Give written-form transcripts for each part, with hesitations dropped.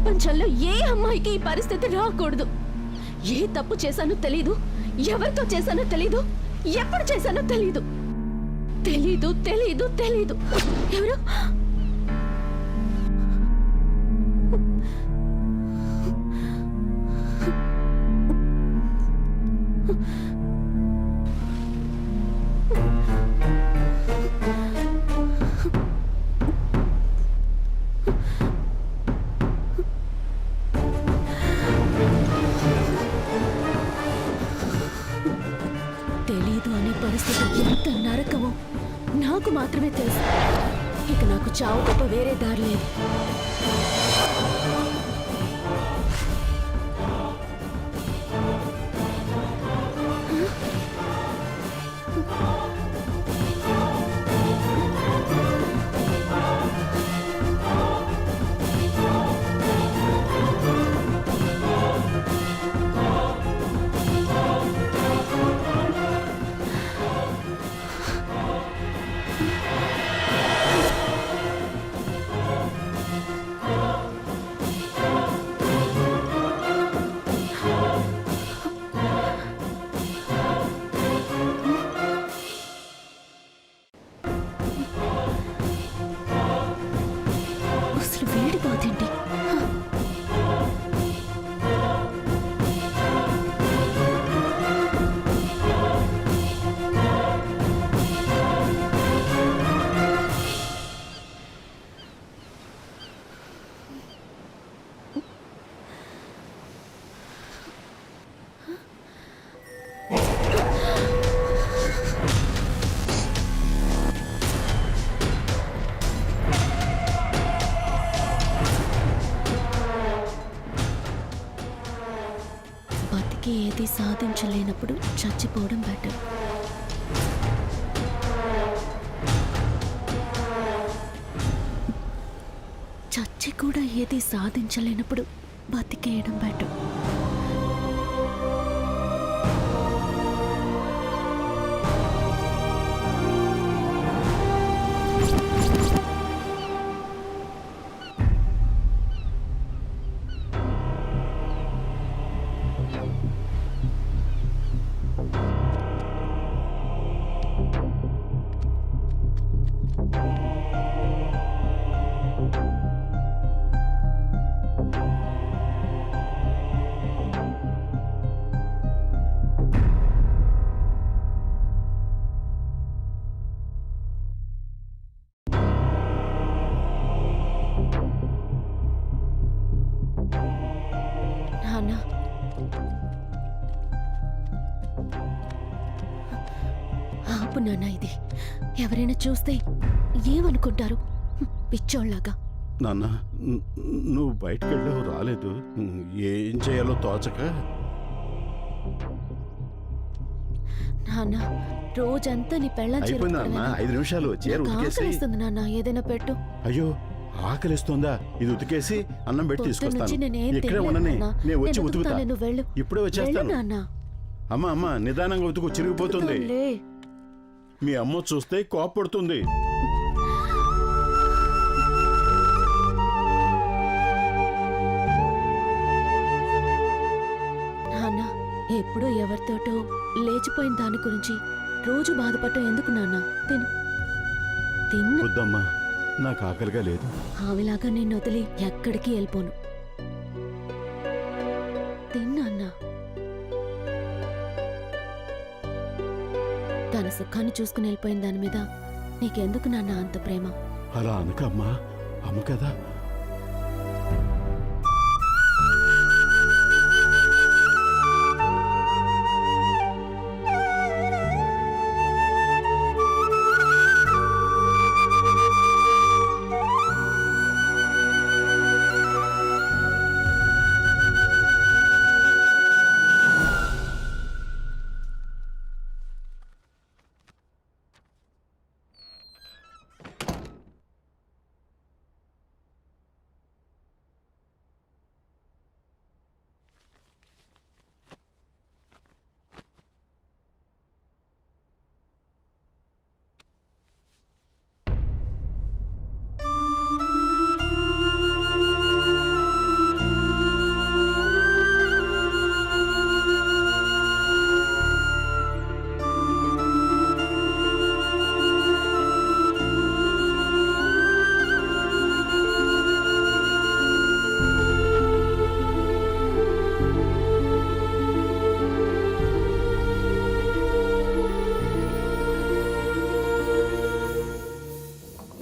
ప్రపంచంలో ఏ అమ్మాయికి ఈ పరిస్థితి రాకూడదు. ఏ తప్పు చేశానో తెలీదు, ఎవరితో చేశానో తెలీదు, ఎప్పుడు చేశానో తెలీదు. తెలీదు తెలీదు తెలీదు. ఎవరు? తెలీదు అనే పరిస్థితి ఎంత నరకమో నాకు మాత్రమే తెలుసు. ఇక నాకు చావు తప్ప వేరే దారి లేదు. అసలు వేడి బాధేంటి? బతికి ఏది సాధించలేనప్పుడు చచ్చిపోవడం బెటర్. చచ్చి కూడా ఏది సాధించలేనప్పుడు బతికేయడం బెటర్. నాన్న, ఆపు నాన్న. ఇది ఎవరైనా చూస్తే ఏమనుకుంటారు? పిచ్చోళ్ళలాగా. నాన్న, నువ్వు బయటకు వెళ్ళావు, రాలేదు. ఏం చేయాలో తోచక. నాన్న, రోజంతా నీ పెళ్ళం అయిపోయింది నాన్న, 5 నిమిషాలు చీర ఉతికేసి. ఆకలిస్తుంది నాన్న, ఏదైనా పెట్టు. అయ్యో, ఆకలిస్తుందా? ఇది ఉతికేసి అన్నం పెట్టి తీసుకొస్తాను. ఇక్కడే ఉండని, నేను వచ్చి ఉతుకుతా. ఇప్పుడే వచ్చేస్తాను. అమ్మా అమ్మా, నిదానంగా ఉతుకు, చిరిగిపోతుంది. మీ అమ్మ చూస్తే కోపడుతుంది. నాన్న, ఎప్పుడో ఎవరితోటో లేచిపోయిన దాని గురించి రోజు బాధపడటం ఎందుకు నాన్న? తిన్ను. వద్దమ్మా, నాకు ఆకలిగా లేదు. ఆమెలాగా నేను వదిలి ఎక్కడికి వెళ్ళిపోను. తిన్నా. తన సుఖాన్ని చూసుకుని వెళ్ళిపోయిన దాని మీద నీకెందుకు నాన్న అంత ప్రేమ? అలా అనకమ్మా, అమ్మ కదా.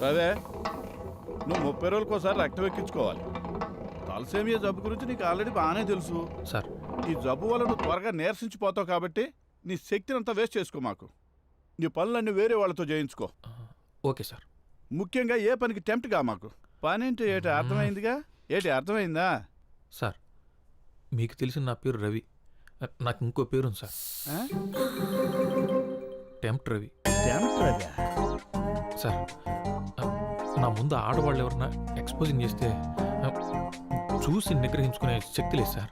రవే, నువ్వు 30 రోజులకోసారి రక్తం ఎక్కించుకోవాలి. తలసేమియా జబ్బు గురించి నీకు ఆల్రెడీ బాగానే తెలుసు సార్. ఈ జబ్బు వల్ల నువ్వు త్వరగా నీరసించిపోతావు కాబట్టి నీ శక్తిని అంతా వేస్ట్ చేసుకో. మాకు నీ పనులన్నీ వేరే వాళ్ళతో చేయించుకో. Okay sir. ముఖ్యంగా ఏ పనికి టెంప్ట్గా మాకు. పని ఏంటి ఏటి అర్థమైందిగా? ఏటి అర్థమైందా? సార్, మీకు తెలిసిన నా పేరు రవి. నాకు ఇంకో పేరు ఉంది sir, tempt Ravi. Tempt Ravi sir, నా ముందు ఆడవాళ్ళు ఎవరన్నా ఎక్స్పోజింగ్ చేస్తే చూసి నిగ్రహించుకునే శక్తి లేదు సార్.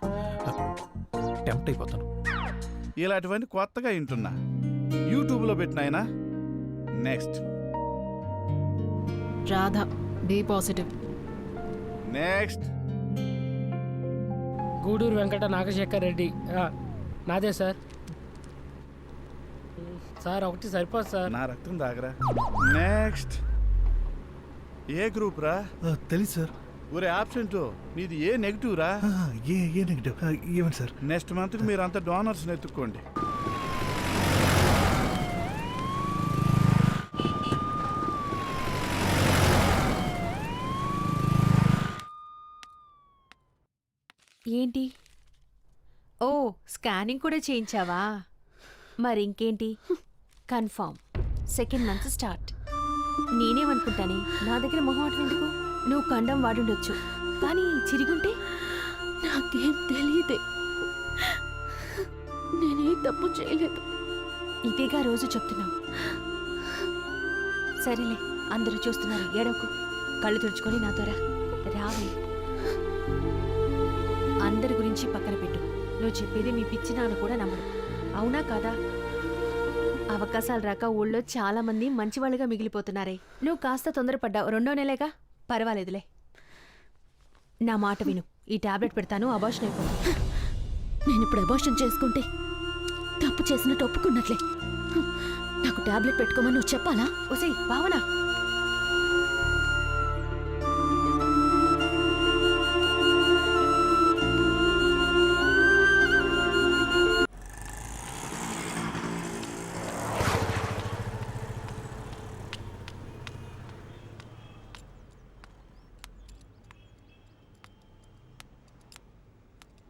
టెంప్ట్ అయిపోతాను. ఇలాంటివన్నీ కొత్తగా వింటున్నా. యూట్యూబ్లో పెట్టిన ఆయన. Next Radha, B positive. Next Guduru Venkata Nagasekhar Reddy. నాదే సార్. సార్ ఒకటి సరిపోదు సార్. నా రక్తం దాగరా. నెక్స్ట్ ఏ గ్రూప్ రా? తెలీదు సార్. ఒరే ఆబ్సెంట్, నీది ఏ నెగిటివ్ రా? A negative? ఏమండి సార్? నెక్స్ట్ మంత్కి మీరంతా డోనర్స్ని ఎత్తుక్కోండి. ఏంటి? ఓ, స్కానింగ్ కూడా చేయించావా? మరింకేంటి? Confirm second month start. నేనేమనుకుంటానే, నా దగ్గర మొహమాటం ఎందుకు? నువ్వు కండం వాడుండొచ్చు, కానీ చిరిగుంటే నాకేం తెలియదే. నేనే తప్పు చేయలేదు. ఇదేగా రోజు చెప్తున్నావు. సరేలే, అందరూ చూస్తున్నారు, ఏడవకు. కళ్ళు తుడుచుకొని నాతో రావే. అందరి గురించి పక్కన పెట్టు. నువ్వు చెప్పేది మీ పిచ్చి నాన్న కూడా నమ్మడు. అవునా కాదా? అవకాశాలు రాక ఊళ్ళో చాలా మంది మంచివాళ్ళుగా మిగిలిపోతున్నారే. నువ్వు కాస్త తొందరపడ్డావు. 2వ నెలేగా, పర్వాలేదులే. నా మాట విను. ఈ టాబ్లెట్ పెడతాను, అబార్షన్ అయిపోతుంది. నేను ఇప్పుడు అబార్షన్ చేసుకుంటే తప్పు చేసినట్టు ఒప్పుకున్నట్లే. నాకు టాబ్లెట్ పెట్టుకోమని నువ్వు చెప్పాలా? ఒసే భావన,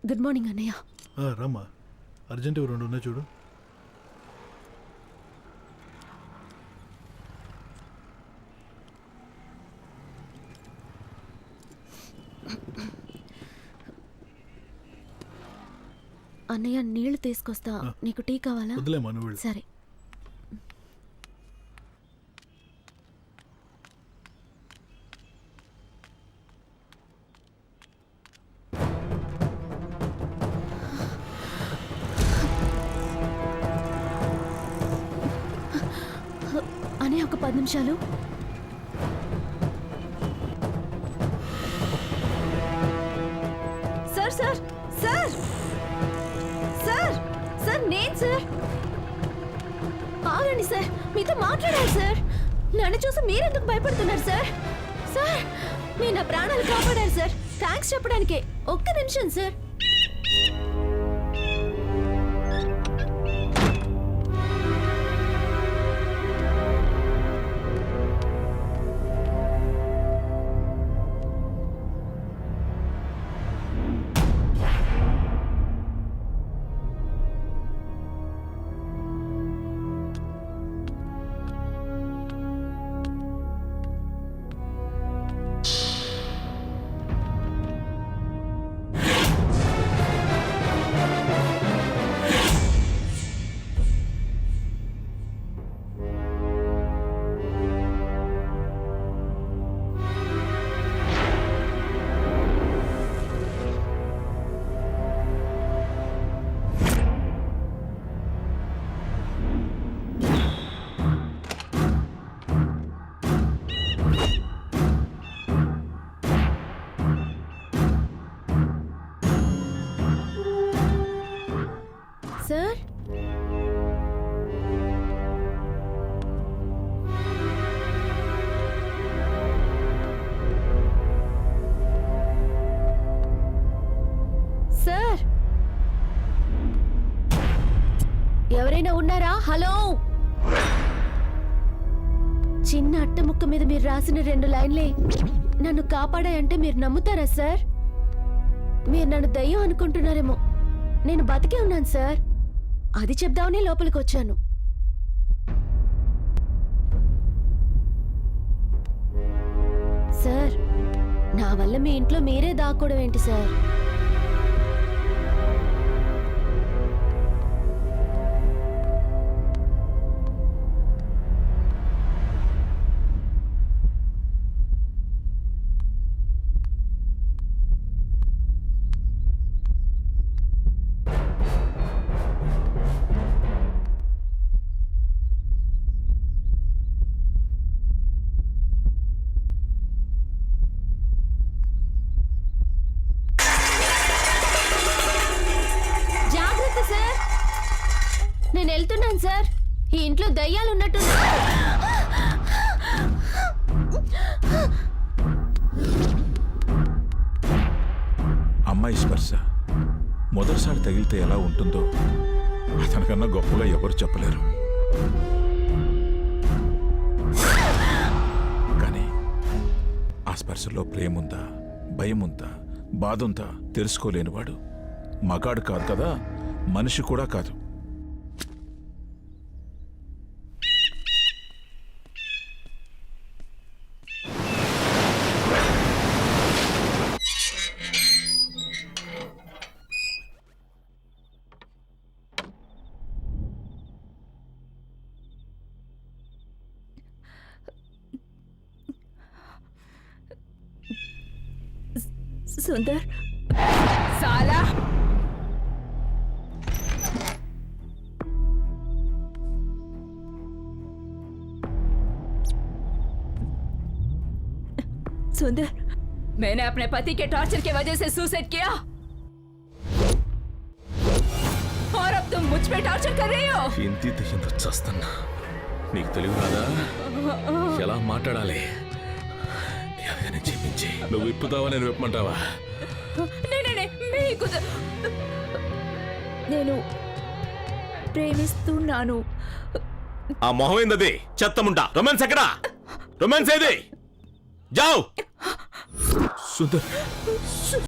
గుడ్ మార్నింగ్ అన్నయ్య. రమ్మా, అర్జెంట్ 2 ఉన్నాయి చూడు. అన్నయ్య నీళ్లు తీసుకొస్తా. నీకు టీ కావాలా? వదిలేమా, నువ్వు వెళ్ళు. సరే. అనే ఒక 10 నిమిషాలు. Sir sir sir sir sir, నేను సార్. ఆగండి సార్, మీతో మాట్లాడాలి సార్. నన్ను చూసి మీరెందుకు భయపడుతున్నారు సార్? సార్, మీరు నా ప్రాణాలు కాపాడారు సార్. థ్యాంక్స్ చెప్పడానికే. ఒక్క నిమిషం సార్. సార్, సార్, ఎవరైనా ఉన్నారా? హలో. చిన్న అట్ట ముక్క మీద మీరు రాసిన 2 లైన్లే నన్ను కాపాడాయంటే మీరు నమ్ముతారా సార్? మీరు నన్ను దయ్యం అనుకుంటున్నారేమో. నేను బతికే ఉన్నాను సార్. అది చెప్దామని లోపలికి వచ్చాను. సార్, నా వల్ల మీ ఇంట్లో మీరే దాక్కోవడం ఏంటి సార్? జాగ్రత్త సార్, నేను వెళ్తున్నాను సార్. ఈ ఇంట్లో దయ్యాలు ఉన్నట్టు. అమ్మాయి స్పర్శ మొదటిసారి తగిలితే ఎలా ఉంటుందో అతనికన్నా గొప్పగా ఎవరు చెప్పలేరు. కానీ ఆ స్పర్శలో ప్రేముందా, భయముందా, బాధుందా తెలుసుకోలేనివాడు మగాడు కాదు కదా, మనిషి కూడా కాదు. సుందర్, సాలా सुंदर, मैंने अपने पति के टॉर्चर की वजह से सुसाइड किया और अब तुम मुझ पे टॉर्चर कर रही हो. ఇంటి దయ్యంతో చేస్తున్నా. నీకు తెలివి రాదా ఎలా మాట్లాడాలి? ఎవరైనా చెప్పించి నువ్వు విప్పుతావా, నేను విప్పమంటావా? మీకు నేను ప్రేమిస్తున్నాను. ఆ మొహం ఏందది? చెత్తముంటా. రొమాన్స్ ఎక్కడా? రొమాన్స్ ఏది? జావ్. సుందర్